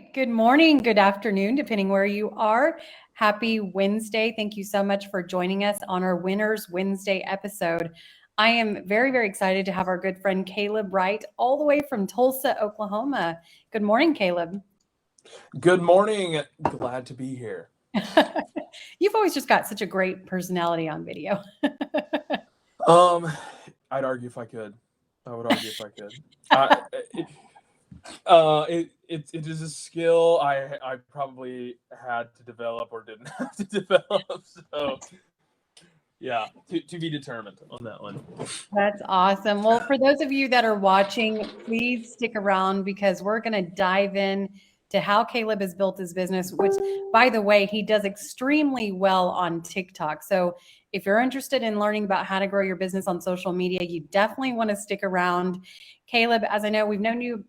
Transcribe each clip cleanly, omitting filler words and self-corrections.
right. Good morning, good afternoon, depending where you are. Happy Wednesday. Thank you so much for joining us on our Winners Wednesday episode. I am very, very excited to have our good friend Kaleb Wright all the way from Tulsa, Oklahoma. Good morning, Kaleb. Good morning. Glad to be here. You've always just got such a great personality on video. Um, I'd argue if I could. I would argue if I could. It, it is a skill I probably had to develop or didn't have to develop. So yeah, to be determined on that one. That's awesome. Well, for those of you that are watching, please stick around because we're going to dive in to how Kaleb has built his business, which, by the way, he does extremely well on TikTok. So if you're interested in learning about how to grow your business on social media, you definitely want to stick around. Kaleb, as I know, we've known you,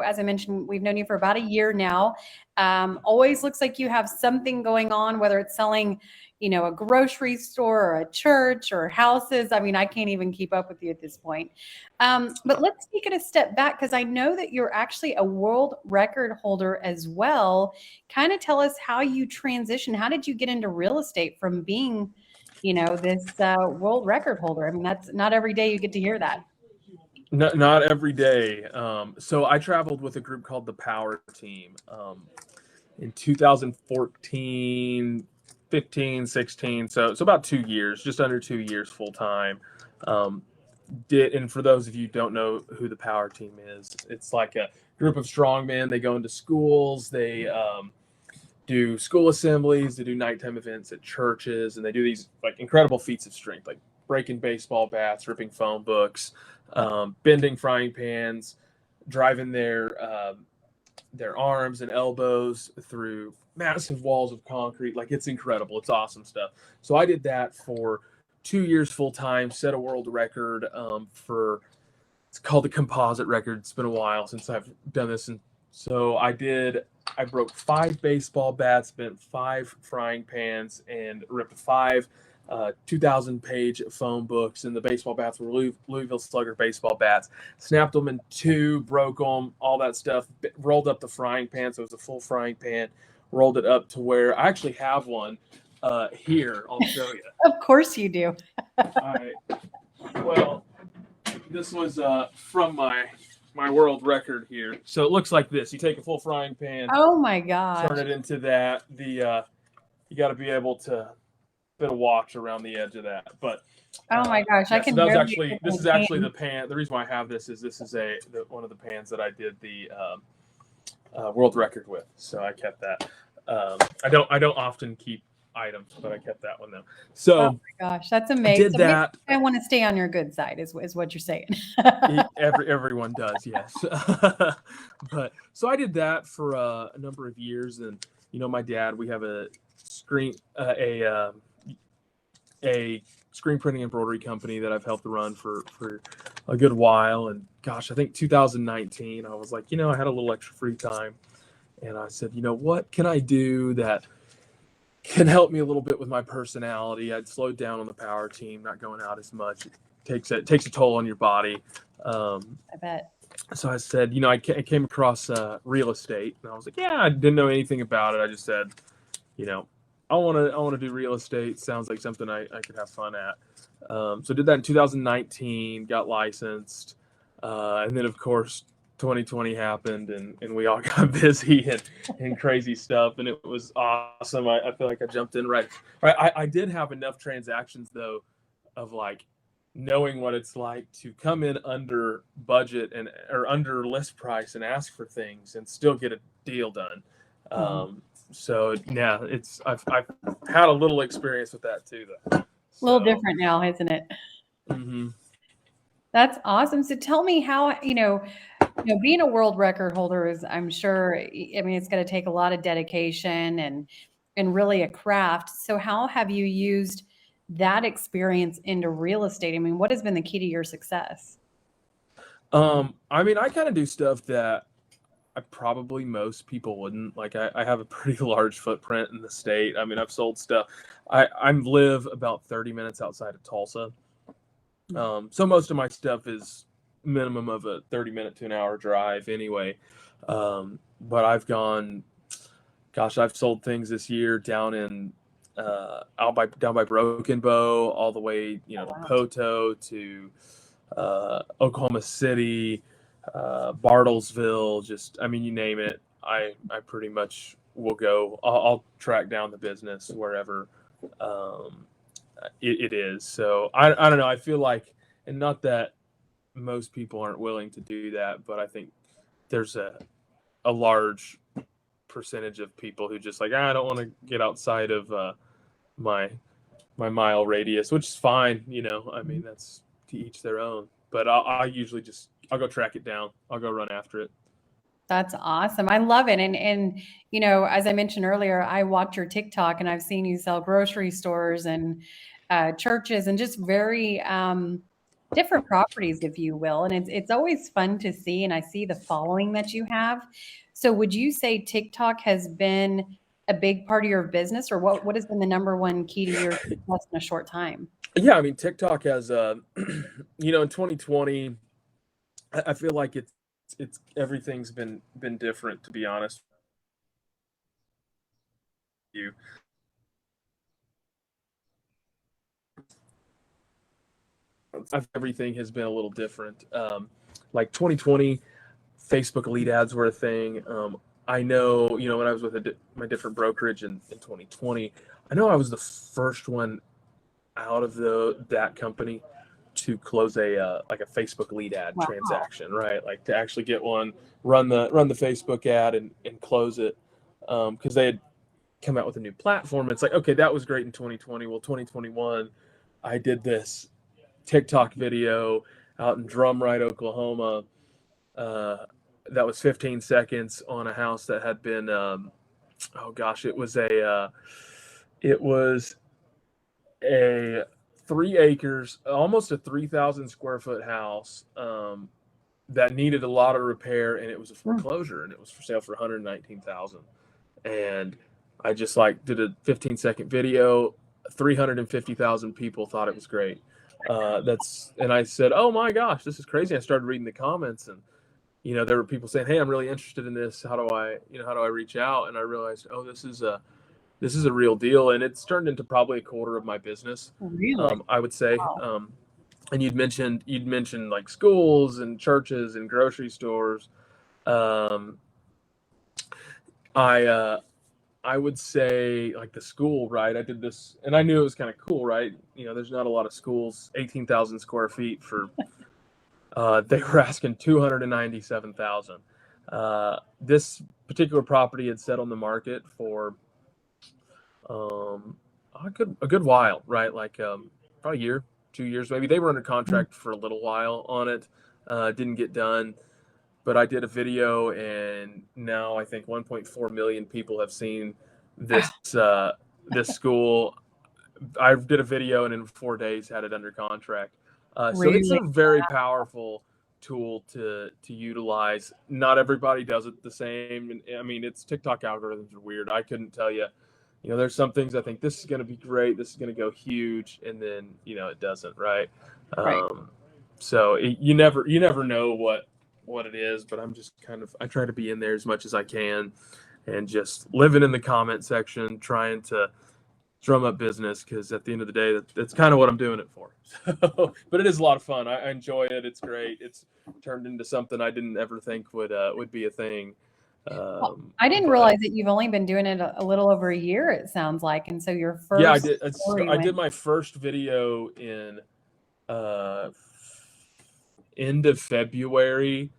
as I mentioned, we've known you for about a year now. Always looks like you have something going on, whether it's selling a grocery store or a church or houses. I mean, I can't even keep up with you at this point. But let's take it a step back because I know that you're actually a world record holder as well. Kind of tell us how you transitioned. How did you get into real estate from being, this world record holder? I mean, that's not every day you get to hear that. Not every day. So I traveled with a group called the Power Team in 2014. 15, 16, so about 2 years, just under 2 years full time. And for those of you who don't know who the Power Team is, it's like a group of strongmen. They go into schools, they do school assemblies, they do nighttime events at churches, and they do these like incredible feats of strength, like breaking baseball bats, ripping phone books, bending frying pans, driving their arms and elbows through massive walls of concrete. Like, it's incredible. It's awesome stuff. So I did that for 2 years full time, set a world record it's called the composite record. It's been a while since I've done this. And so I broke 5 baseball bats, bent 5 frying pans, and ripped 5 2,000-page phone books, and the baseball bats were Louisville Slugger baseball bats. Snapped them in 2, broke them, all that stuff. Rolled up the frying pan, so it was a full frying pan. Rolled it up to where I actually have one here. I'll show you. Of course you do. This was from my world record here. So it looks like this. You take a full frying pan. Oh my gosh. Turn it into that. You got to be able to fit a watch around the edge of that. But oh my gosh, yeah, I can. So this is actually the pan. The reason why I have this is one of the pans that I did the world record with. So I kept that. I don't often keep items, but I kept that one though. So oh my gosh, that's amazing. Did that? I want to stay on your good side, is what you're saying. Everyone does, yes. But so I did that for a number of years, and my dad, we have a screen printing embroidery company that I've helped run for a good while. And gosh, I think 2019, I was like, I had a little extra free time, and I said, what can I do that can help me a little bit with my personality? I'd slowed down on the Power Team, not going out as much. It takes a toll on your body. I bet. So I said, I came across real estate, and I was like, yeah, I didn't know anything about it. I just said, I want to do real estate. Sounds like something I could have fun at. So did that in 2019, got licensed. And then, of course, 2020 happened, and we all got busy and crazy stuff. And it was awesome. I feel like I jumped in right. I did have enough transactions, though, of like knowing what it's like to come in under budget or under list price and ask for things and still get a deal done. So yeah, I've had a little experience with that too, though. A little different now, isn't it? Mm-hmm. That's awesome. So tell me how, being a world record holder is, I'm sure, I mean, it's going to take a lot of dedication and really a craft. So how have you used that experience into real estate? I mean, what has been the key to your success? I mean, I kind of do stuff that probably most people wouldn't. Like, I have a pretty large footprint in the state. I mean, I've sold stuff. I live about 30 minutes outside of Tulsa. So most of my stuff is minimum of a 30-minute to an hour drive anyway. but I've gone, gosh, I've sold things this year down by Broken Bow, all the way, Oh, to wow. Poto, to Oklahoma City, Bartlesville. Just, I mean, you name it. I pretty much will go. I'll track down the business wherever um, it is. So I don't know. I feel like, and not that most people aren't willing to do that, but I think there's a large percentage of people who just like, I don't want to get outside of my my mile radius, which is fine. I mean, that's to each their own. But I usually I'll go track it down. I'll go run after it. That's awesome. I love it. And as I mentioned earlier, I watch your TikTok and I've seen you sell grocery stores and churches and just very different properties, if you will. And it's always fun to see. And I see the following that you have. So would you say TikTok has been a big part of your business, or what has been the number one key to your success in a short time? Yeah, I mean, TikTok has, in 2020, I feel like it's everything's been different. To be honest with you, everything has been a little different. Like 2020, Facebook lead ads were a thing. I know, when I was with my different brokerage in 2020, I know I was the first one out of that company to close a Facebook lead ad Wow. transaction, right? Like to actually get one, run the Facebook ad and close it, because they had come out with a new platform. It's like, okay, that was great in 2020. Well, 2021, I did this TikTok video out in Drumright, Oklahoma. Uh, that was 15 seconds on a house that had been, oh gosh, it was a 3 acres, almost a 3,000 square foot house, that needed a lot of repair, and it was a Mm. foreclosure, and it was for sale for 119,000. And I just like did a 15-second video. 350,000 people thought it was great. And I said, "Oh my gosh, this is crazy!" I started reading the comments, and there were people saying, "Hey, I'm really interested in this. How do I reach out?" And I realized, oh, this is a real deal, and it's turned into probably a quarter of my business, Really? I would say. Wow. And you'd mentioned like schools and churches and grocery stores. Um, I I would say like the school, right? I did this, and I knew it was kind of cool, right? There's not a lot of schools, 18,000 square feet for. They were asking 297,000. This particular property had set on the market for um, a good while, right? Like probably a year, 2 years, maybe. They were under Mm. contract for a little while on it. Didn't get done, but I did a video, and now I think 1.4 million people have seen this school. I did a video, and in 4 days had it under contract. So it's Really? a very powerful tool to utilize. Not everybody does it the same. And I mean, it's TikTok algorithms are weird. I couldn't tell you. There's some things I think this is going to be great. This is going to go huge, and then it doesn't, right? Right. So you never know what it is. But I'm just I try to be in there as much as I can, and just living in the comment section, trying to drum up business, because at the end of the day, that's kind of what I'm doing it for. So, but it is a lot of fun. I enjoy it. It's great. It's turned into something I didn't ever think would be a thing. Well, I didn't But realize that you've only been doing it a little over a year, it sounds like. And so your yeah, I first did. story I did went, my first video in uh, end of February,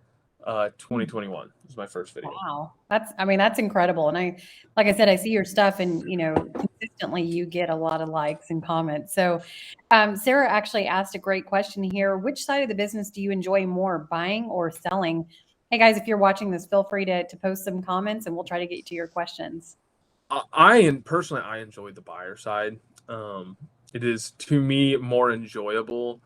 2021. Was my first video. wow. I mean, that's incredible. And like I said, I see your stuff and, consistently you get a lot of likes and comments. So, Sarah actually asked a great question here. Which side of the business do you enjoy more, buying or selling? Hey guys, if you're watching this, feel free to post some comments and we'll try to get to your questions. Personally, I enjoy the buyer side. It is, to me, more enjoyable.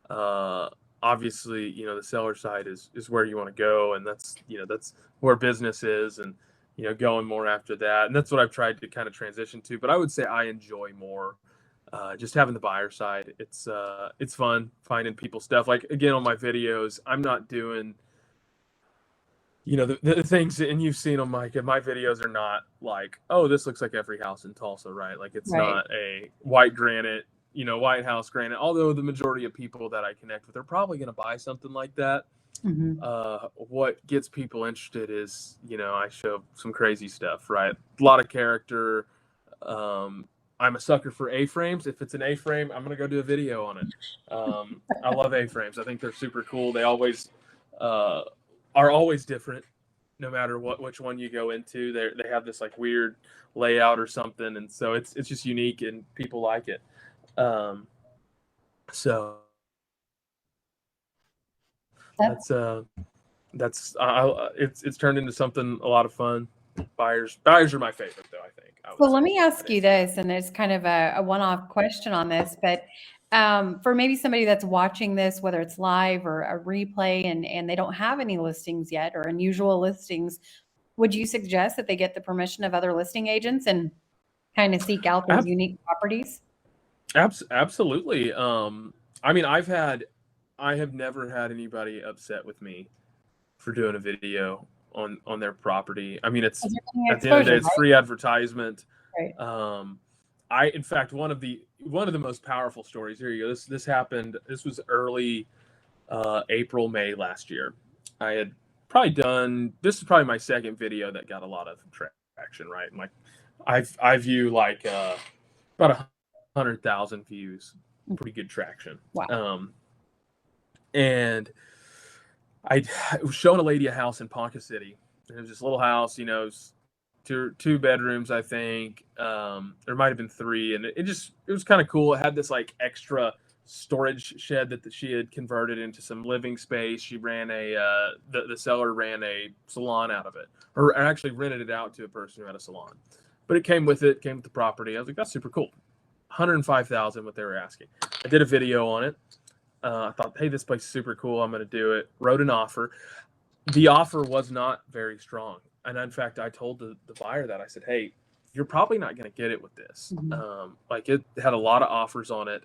Uh, Obviously, the seller side is where you want to go, and that's where business is, and going more after that, and that's what I've tried to kind of transition to. But I would say I enjoy more just having the buyer side. It's fun finding people stuff. Like, again, on my videos, I'm not doing you know, the things, and you've seen them, Mike, and my videos are not like, oh, this looks like every house in Tulsa, right? Like it's Right. not a white granite, you know, White House granite, although the majority of people that I connect with are probably going to buy something like that. Hmm. What gets people interested is, you know, I show some crazy stuff, right? A lot of character. I'm a sucker for A-frames. If it's an A-frame, I'm going to go do a video on it. I love A-frames. I think they're super cool. They always uh, are always different, no matter which one you go into. They have this like weird layout or something, and so it's just unique, and people like it. Um, so That's, that's it's turned into something a lot of fun. Buyers are my favorite, though. I think I so would say let me ask you hands down. this, and it's kind of a one-off question on this, but for maybe somebody that's watching this, whether it's live or a replay, and they don't have any listings yet or unusual listings, would you suggest that they get the permission of other listing agents and kind of seek out those Ab- unique properties? Absolutely. I mean, I have never had anybody upset with me for doing a video on their property. I mean, it's Because you're getting at the end of the day, exposure, it's free advertisement. right? Um, in fact, one of the most powerful stories. Here you go. This happened. This was early April, May last year. I had probably done. This is probably my second video that got a lot of traction. Right, and like I view like about 100,000 views, pretty good traction. Wow. And I was showing a lady a house in Ponca City. It was this little house, you know, two bedrooms, I think. There might have been three, and it was kind of cool. It had this like extra storage shed that she had converted into some living space. She ran the seller ran a salon out of it, or actually rented it out to a person who had a salon. But it came with the property. I was like, that's super cool. 105,000 what they were asking. I did a video on it. I thought, hey, this place is super cool. I'm going to do it. Wrote an offer. The offer was not very strong. And in fact, I told the buyer that. I said, hey, you're probably not going to get it with this. Mhm. Like it had a lot of offers on it.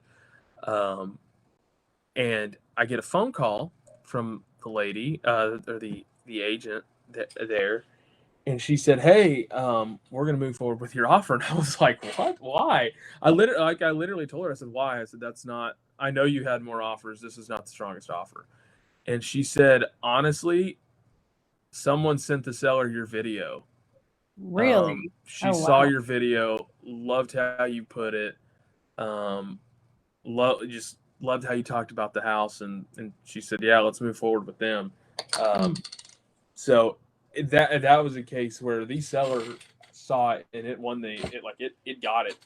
And I get a phone call from the lady or the agent there. And she said, hey, we're going to move forward with your offer. And I was like, what? Why? I literally told her, I said, why? I said, that's not, I know you had more offers. This is not the strongest offer. And she said, honestly, someone sent the seller your video. Really? She Oh, saw wow. your video, loved how you put it, um, just loved how you talked about the house, and she said, yeah, let's move forward with them. Um, Mm. so that was a case where the seller saw it and it won it got it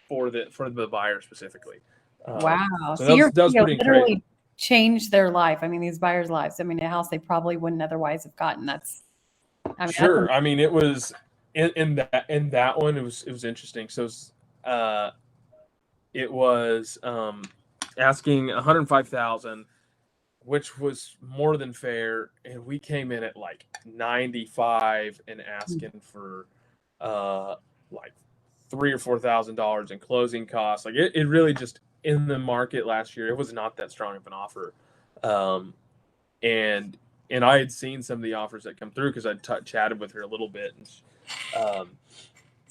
for the buyer specifically. Wow. So So your that was video pretty crazy. literally changed their life. I mean, these buyers' lives. I mean, a house they probably wouldn't otherwise have gotten. I mean, that's Sure. I mean, it was in that one. It was interesting. So it was asking 105,000, which was more than fair, and we came in at like 95 and asking for like $3,000 or $4,000 in closing costs. Like it really just in the market last year, it was not that strong of an offer. Um, and I had seen some of the offers that come through because I chatted with her a little bit,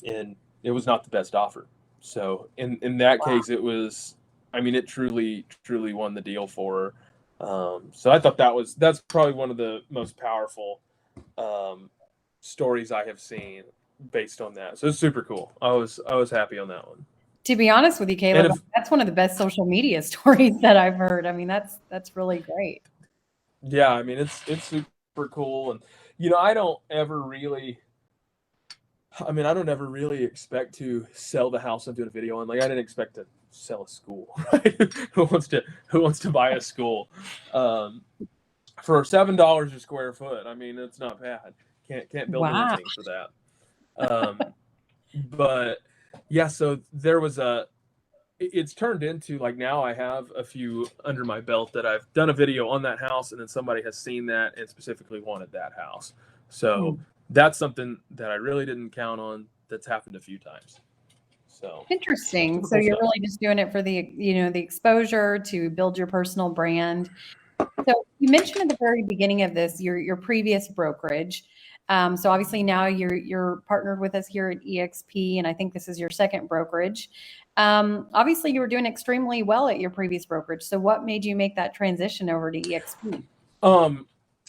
and it was not the best offer. So in that wow. case, it was. I mean, it truly won the deal for her. So I thought that's probably one of the most powerful stories I have seen based on that. So it's super cool. I was happy on that one. To be honest with you, And Caleb, if that's one of the best social media stories that I've heard. I mean, that's really great. yeah, I mean it's super cool, and you know I don't ever really. I mean, I don't ever really expect to sell the house I'm doing a video on. Like, I didn't expect to sell a school. Right? Who wants to buy a school for $7 a square foot? I mean, it's not bad. Can't build Wow. anything for that. But yeah, so there was it's turned into like now I have a few under my belt that I've done a video on that house, and then somebody has seen that and specifically wanted that house. So Hmm. that's something that I really didn't count on. That's happened a few times. So Interesting. super So cool you're stuff. really just doing it for the exposure to build your personal brand. So you mentioned at the very beginning of this your previous brokerage. So obviously now you're partnered with us here at EXP, and I think this is your second brokerage. Obviously, you were doing extremely well at your previous brokerage. So what made you make that transition over to EXP?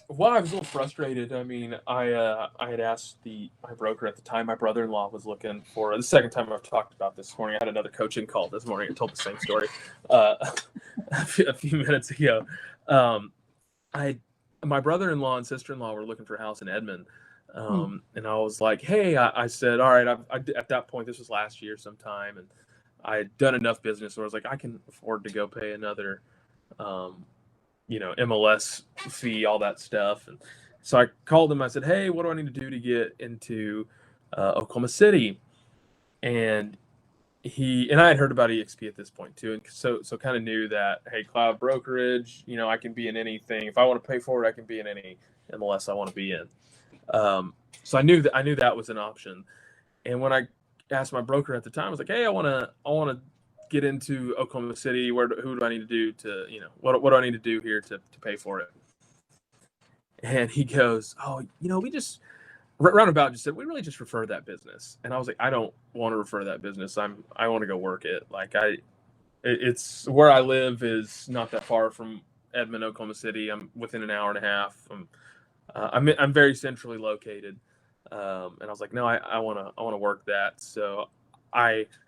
Well, I was a little frustrated. I mean, I had asked my broker at the time. My brother-in-law was looking for the second time I've talked about this morning. I had another coaching call this morning. I told the same story uh, a few minutes ago. I My brother-in-law and sister-in-law were looking for a house in Edmond, and I was like, "Hey," I said, "All right." At that point, this was last year sometime, and I had done enough business where I was like, I can afford to go pay another. Um, MLS fee, all that stuff. And so I called him. I said, "Hey, what do I need to do to get into Oklahoma City?" And I had heard about EXP at this point too, and so kind of knew that, hey, cloud brokerage, I can be in anything. If I want to pay for it, I can be in any MLS I want to be in. So I knew that was an option. And when I asked my broker at the time, I was like, "Hey, I want to get into Oklahoma City. Who do I need to do to, what do I need to do here to pay for it?" And he goes, "Oh, we just roundabout just said we really just refer that business." And I was like, "I don't want to refer that business. I want to go work it. Like it's where I live is not that far from Edmond, Oklahoma City. I'm within an hour and a half. I'm very centrally located." And I was like, "No, I want to work that." So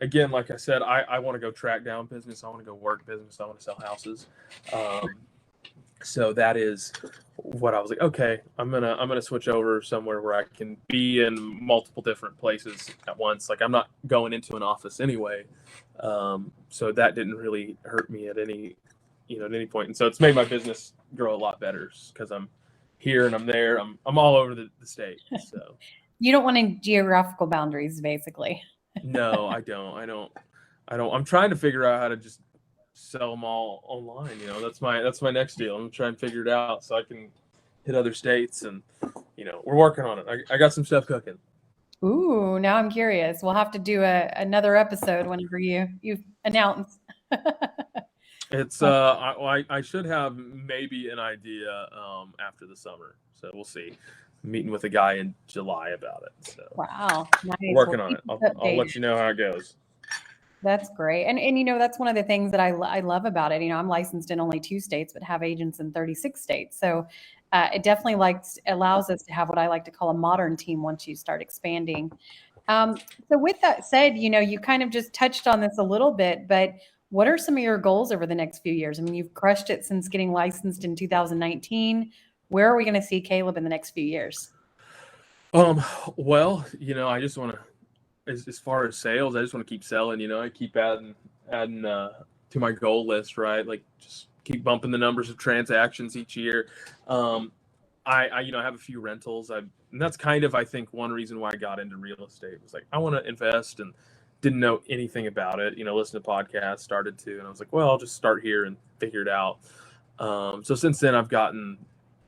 again, like I said, I want to go track down business. I want to go work business. I want to sell houses. So that is what I was like, okay, I'm gonna switch over somewhere where I can be in multiple different places at once. Like I'm not going into an office anyway. So that didn't really hurt me at any point. And so it's made my business grow a lot better because I'm here and I'm there. I'm all over the state. So You don't want any geographical boundaries, basically. no, I don't. I'm trying to figure out how to just sell them all online. That's my next deal. I'm trying to figure it out so I can hit other states, and we're working on it. I got some stuff cooking. Ooh, now I'm curious. We'll have to do another episode whenever you announce. It's I should have maybe an idea after the summer, so we'll see. I'm meeting with a guy in July about it, so Wow, nice. working on it. I'll let you know how it goes. That's great. And that's one of the things that I love about it. I'm licensed in only 2 states, but have agents in 36 states. So it definitely allows us to have what I like to call a modern team once you start expanding. So with that said, you kind of just touched on this a little bit, but what are some of your goals over the next few years? I mean, you've crushed it since getting licensed in 2019. Where are we going to see Kaleb in the next few years? Well, I just want to, as far as sales, I just want to keep selling. I keep adding to my goal list, right? Like just keep bumping the numbers of transactions each year. I have a few rentals. And that's kind of, I think, one reason why I got into real estate was like I want to invest and didn't know anything about it. Listen to podcasts, started to, and I was like, well, I'll just start here and figure it out. So since then, I've gotten,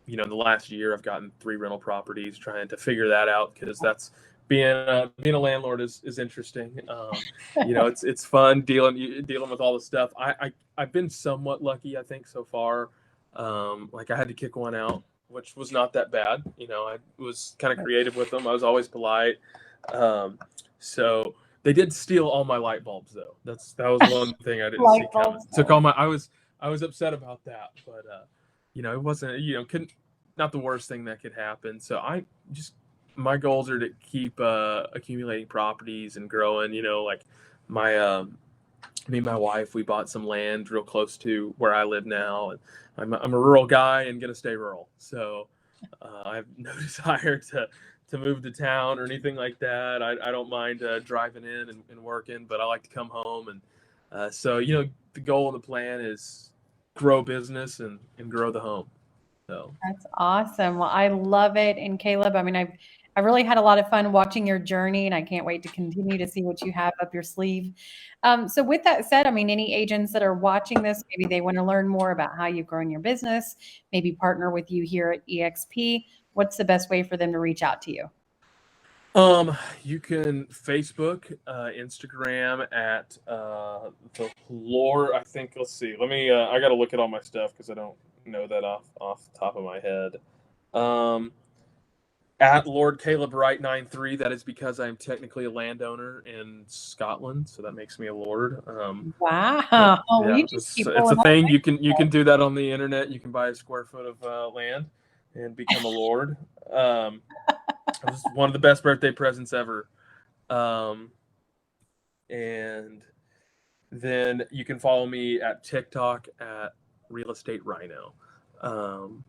in the last year, I've gotten 3 rental properties, trying to figure that out because that's being a landlord is interesting. It's fun dealing with all the stuff. I've been somewhat lucky, I think, so far. Like I had to kick one out, which was not that bad. I was kind of creative with them. I was always polite. So they did steal all my light bulbs, though. That was one thing I didn't see coming. Took all my. I was upset about that, but it wasn't. Couldn't, not the worst thing that could happen. So my goals are to keep accumulating properties and growing. Like me and my wife, we bought some land real close to where I live now, and I'm a rural guy and gonna stay rural. So I have no desire to move to town or anything like that. I don't mind driving in and working, but I like to come home. And so the goal and the plan is grow business and grow the home. So That's awesome. Well, I love it. And Kaleb, I mean, I've really had a lot of fun watching your journey, and I can't wait to continue to see what you have up your sleeve. So with that said, I mean, any agents that are watching this, maybe they want to learn more about how you've grown your business, maybe partner with you here at EXP. What's the best way for them to reach out to you? You can Facebook, Instagram at the Lore. I think. Let's see. Let me. I got to look at all my stuff because I don't know that off the top of my head. At Lord Kaleb Wright 93. That is because I'm technically a landowner in Scotland, so that makes me a lord. Wow. Yeah, You just keep it's a pulling thing. You can do that on the internet. You can buy a square foot of land and become a lord. It was one of the best birthday presents ever. And then you can follow me at TikTok at Real Estate Rhino. I'm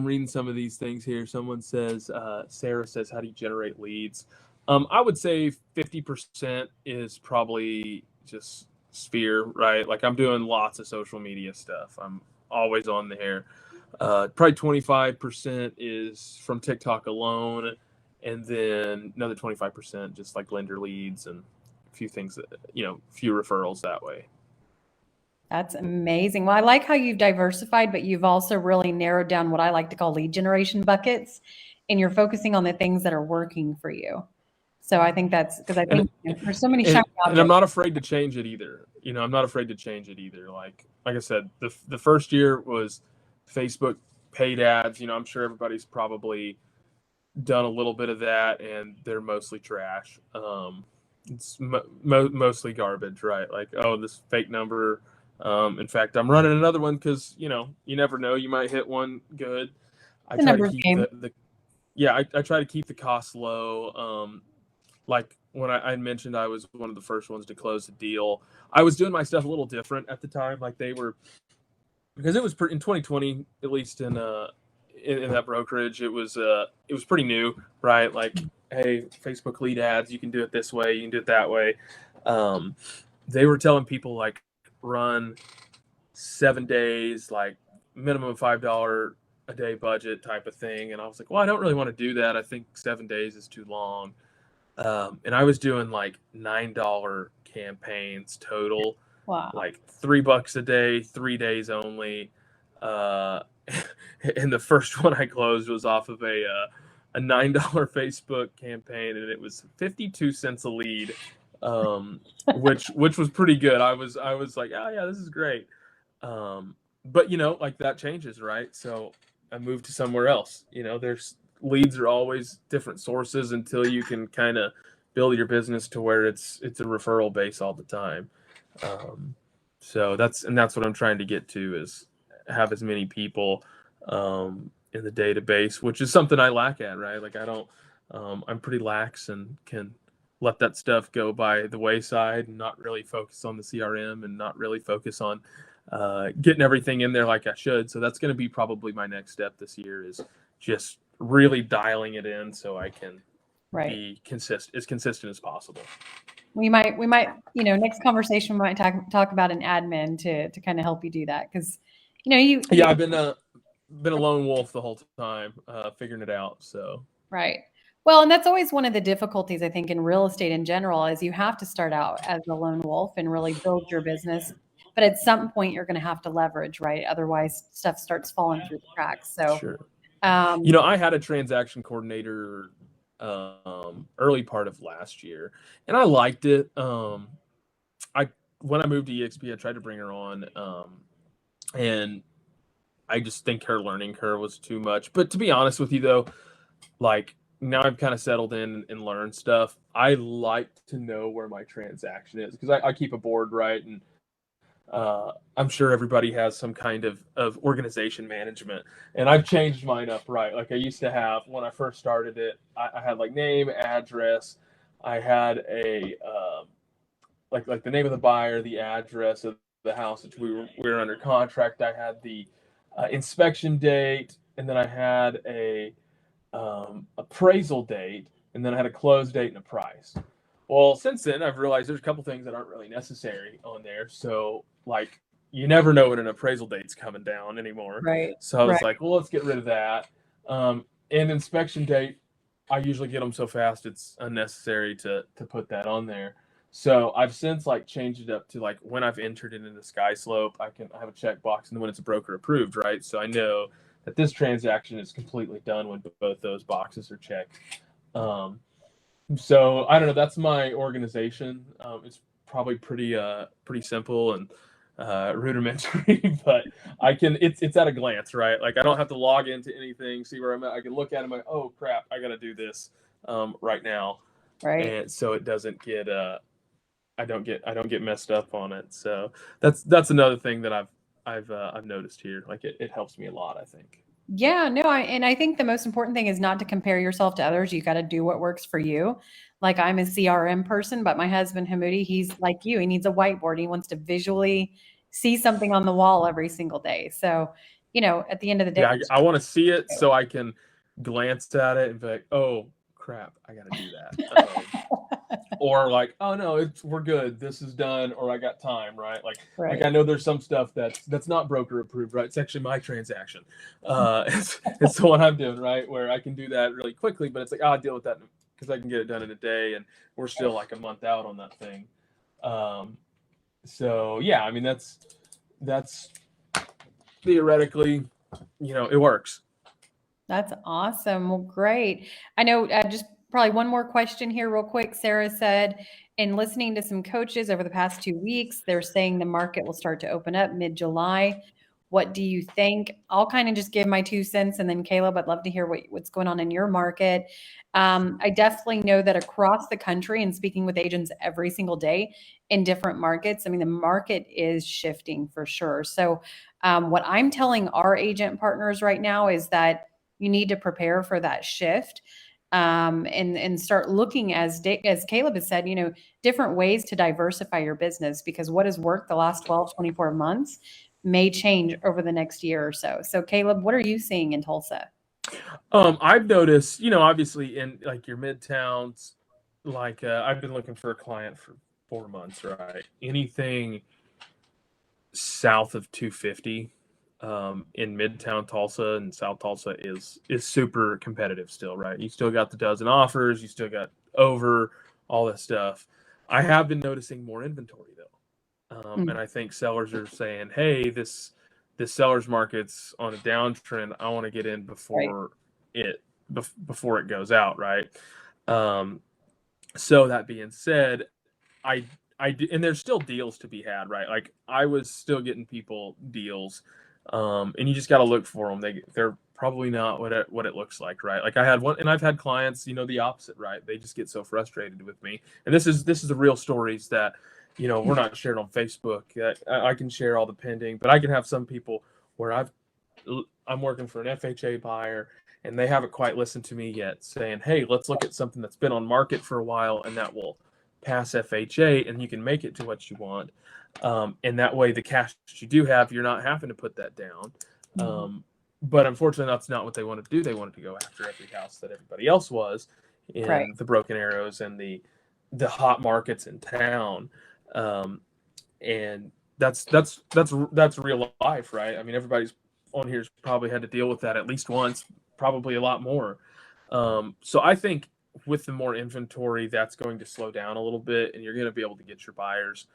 reading some of these things here. Someone says, Sarah says, how do you generate leads? I would say 50% is probably just Sphere, right? Like I'm doing lots of social media stuff. I'm always on there. Probably 25% is from TikTok alone, and then another 25% just like lender leads and a few things that, few referrals that way. That's amazing. Well, I like how you've diversified, but you've also really narrowed down what I like to call lead generation buckets, and you're focusing on the things that are working for you. So I think that's because I think there's so many shiny objects. And I'm not afraid to change it either. I'm not afraid to change it either. Like I said, the first year was Facebook paid ads. I'm sure everybody's probably done a little bit of that, and they're mostly trash. It's mostly garbage, right? Like, oh, this fake number. In fact, I'm running another one because you never know, you might hit one good. I try to keep I try to keep the costs low. Like when I mentioned I was one of the first ones to close the deal, I was doing my stuff a little different at the time. Like they were, because it was in 2020, at least in that brokerage, it was pretty new, right? Like, hey, Facebook lead ads, you can do it this way, you can do it that way. They were telling people like run 7 days, like minimum $5 a day budget type of thing, and I was like, well, I don't really want to do that. I think 7 days is too long. And I was doing like $9 campaigns total. Wow. Like $3 a day, 3 days only. And the first one I closed was off of a $9 Facebook campaign, and it was 52 cents a lead, which was pretty good. I was like, oh yeah, this is great. But like that changes, right? So I moved to somewhere else. There's leads are always different sources until you can kind of build your business to where it's a referral base all the time. So that's what I'm trying to get to, is have as many people in the database, which is something I lack at, right? Like I don't, I'm pretty lax and can let that stuff go by the wayside and not really focus on the CRM and not really focus on getting everything in there like I should. So that's going to be probably my next step this year, is just really dialing it in so I can be as consistent as possible. We might, next conversation we might talk about an admin to kind of help you do that, because I've been a lone wolf the whole time, figuring it out. So right. Well, and that's always one of the difficulties, I think, in real estate in general, is you have to start out as a lone wolf and really build your business. But at some point, you're going to have to leverage, right? Otherwise, stuff starts falling through the cracks. So, sure. I had a transaction coordinator early part of last year, and I liked it. When I moved to EXP, I tried to bring her on, and I just think her learning curve was too much. But to be honest with you, though, like now I've kind of settled in and learned stuff. I like to know where my transaction is, because I keep a board, right? And I'm sure everybody has some kind of organization management, and I've changed mine up, right? Like I used to have, when I first started it, I had like name, address. I had a like the name of the buyer, the address of the house that we were under contract. I had the inspection date, and then I had a appraisal date, and then I had a close date and a price. Well, since then, I've realized there's a couple things that aren't really necessary on there. So, like, you never know when an appraisal date's coming down anymore. Right. So I was like, well, let's get rid of that. And inspection date, I usually get them so fast it's unnecessary to put that on there. So I've since like changed it up to like when I've entered it into Sky Slope, I have a checkbox, and then when it's a broker approved, right? So I know that this transaction is completely done when both those boxes are checked. So I don't know. That's my organization. It's probably pretty simple, and rudimentary, but I can. It's at a glance, right? Like I don't have to log into anything, see where I'm at. I can look at it, like, oh crap, I got to do this right now, Right. and so it doesn't get. I don't get messed up on it. So that's another thing that I've noticed here. Like it helps me a lot, I think. Yeah, no, and I think the most important thing is not to compare yourself to others. You got to do what works for you. Like I'm a CRM person, but my husband Hamudi, he's like you. He needs a whiteboard. He wants to visually see something on the wall every single day. So, at the end of the day, Yeah, I want to see it so I can glance at it and be like, oh crap, I got to do that. Or like, oh no, we're good. This is done, or I got time, right? Like right. I know there's some stuff that's not broker approved, right? It's actually my transaction. It's the one I'm doing, right? Where I can do that really quickly, but it's like, I'll deal with that because I can get it done in a day, and we're still like a month out on that thing. So yeah, I mean that's theoretically, it works. That's awesome. Well, great. I know just probably one more question here, real quick. Sarah said, in listening to some coaches over the past 2 weeks, they're saying the market will start to open up mid-July. What do you think? I'll kind of just give my 2 cents, and then Caleb, I'd love to hear what's going on in your market. I definitely know that across the country, and speaking with agents every single day in different markets, I mean, the market is shifting for sure. So, what I'm telling our agent partners right now is that you need to prepare for that shift, and start looking, as Caleb has said, different ways to diversify your business, because what has worked the last 12, 24 months may change over the next year or so. So Caleb, what are you seeing in Tulsa? I've noticed, obviously in like your midtowns, like I've been looking for a client for 4 months, right? Anything south of 250 in Midtown Tulsa and South Tulsa is super competitive still, right? You still got the dozen offers, you still got over all this stuff. I have been noticing more inventory though, and I think sellers are saying, "Hey, this seller's market's on a downtrend. I want to get in Right. before it goes out, right?" Um, so that being said, I and there's still deals to be had, right? Like I was still getting people deals, and you just got to look for them. They're probably not what it looks like, right? Like I had one, and I've had clients, the opposite, right? They just get so frustrated with me, and this is the real stories that we're not shared on Facebook. I can share all the pending, but I can have some people where I'm working for an FHA buyer, and they haven't quite listened to me yet, saying, "Hey, let's look at something that's been on market for a while, and that will pass FHA, and you can make it to what you want." And that way, the cash that you do have, you're not having to put that down. But unfortunately, that's not what they wanted to do. They wanted to go after every house that everybody else was Right. in the Broken Arrows and the hot markets in town. And that's real life, right? I mean, everybody's on here's probably had to deal with that at least once, probably a lot more. So I think with the more inventory, that's going to slow down a little bit, and you're going to be able to get your buyers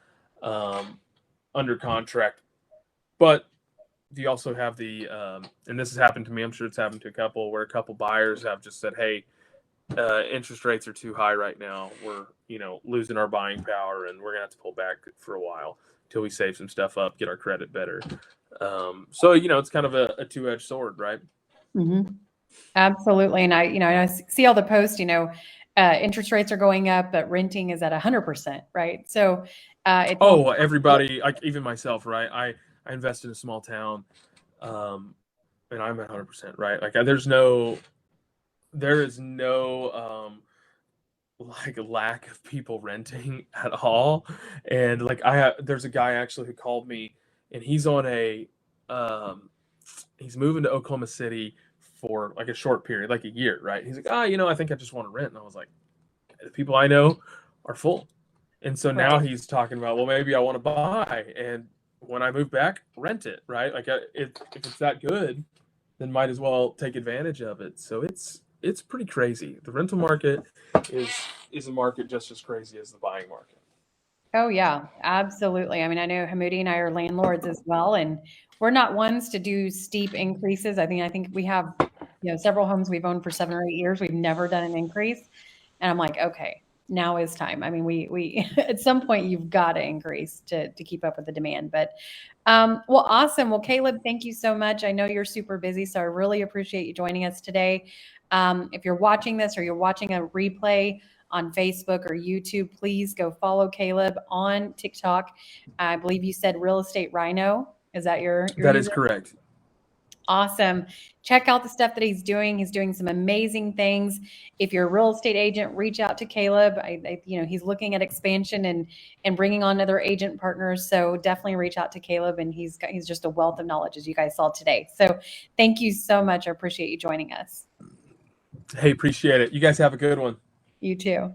under contract. But you also have the, and this has happened to me, I'm sure it's happened to a couple, where a couple buyers have just said, "Hey, interest rates are too high right now. We're, losing our buying power, and we're going to have to pull back for a while till we save some stuff up, get our credit better." So, it's kind of a two-edged sword, right? Mm-hmm. Absolutely. And I see all the posts, interest rates are going up, but renting is at 100%, right? So, it's all, Oh, everybody, like even myself, right? I invest in a small town, and I'm at 100%, right? Like there is no like lack of people renting at all. And like there's a guy actually who called me, and he's on he's moving to Oklahoma City for like a short period, like a year, right? He's like, I think I just want to rent. And I was like, the people I know are full. And so now right. he's talking about, well, maybe I want to buy, and when I move back, rent it, right? Like if it's that good, then might as well take advantage of it. So it's pretty crazy. The rental market is a market just as crazy as the buying market. Oh yeah, absolutely. I mean, I know Hamudi and I are landlords as well, and we're not ones to do steep increases. I think we have, several homes we've owned for 7 or 8 years. We've never done an increase. And I'm like, okay, now is time. I mean, we at some point you've got to increase to keep up with the demand. But well, awesome. Well, Kaleb, thank you so much. I know you're super busy, so I really appreciate you joining us today. If you're watching this or you're watching a replay on Facebook or YouTube, please go follow Kaleb on TikTok. I believe you said Real Estate Rhino. Is that your That is user? correct. Awesome. Check out the stuff that he's doing. He's doing some amazing things. If you're a real estate agent, reach out to Kaleb. He's looking at expansion and bringing on other agent partners. So definitely reach out to Kaleb, and he's just a wealth of knowledge, as you guys saw today. So thank you so much. I appreciate you joining us. Hey, appreciate it. You guys have a good one. You too.